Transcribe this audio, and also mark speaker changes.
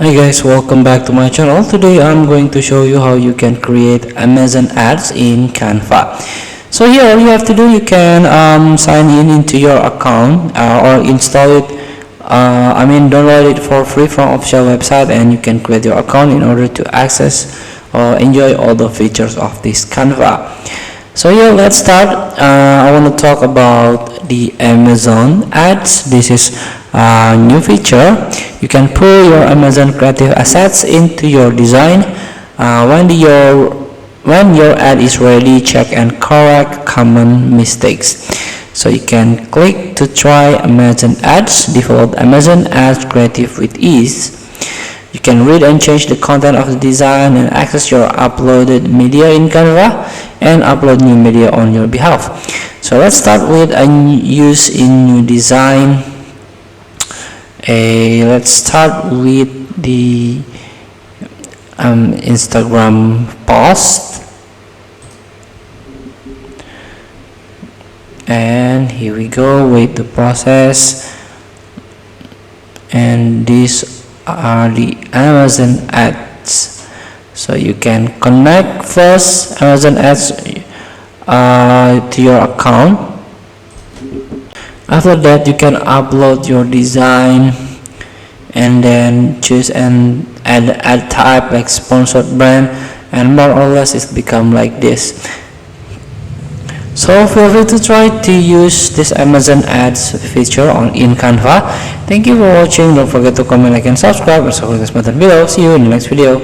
Speaker 1: Hi guys, welcome back to my channel. Today I'm going to show you how you can create Amazon ads in Canva. So here all you have to do, you can sign in into your account or install it, download it for free from official website, and you can create your account in order to access or enjoy all the features of this Canva. So here let's start. I want to talk about the Amazon ads. This is a new feature. You can pull your Amazon creative assets into your design. When your ad is ready, check and correct common mistakes. So you can click to try Amazon ads, default Amazon ads creative with ease. You can read and change the content of the design and access your uploaded media in Canva and upload new media on your behalf. So let's start with a use in new design. Let's start with the Instagram post, and here we go with the process, and these are the Amazon ads. So you can connect first Amazon ads to your account. After that, you can upload your design and then choose and add ad type like sponsored brand, and more or less it's become like this. So feel free to try to use this Amazon ads feature in Canva. Thank you for watching. Don't forget to comment, like, and subscribe, and click this button below. See you in the next video.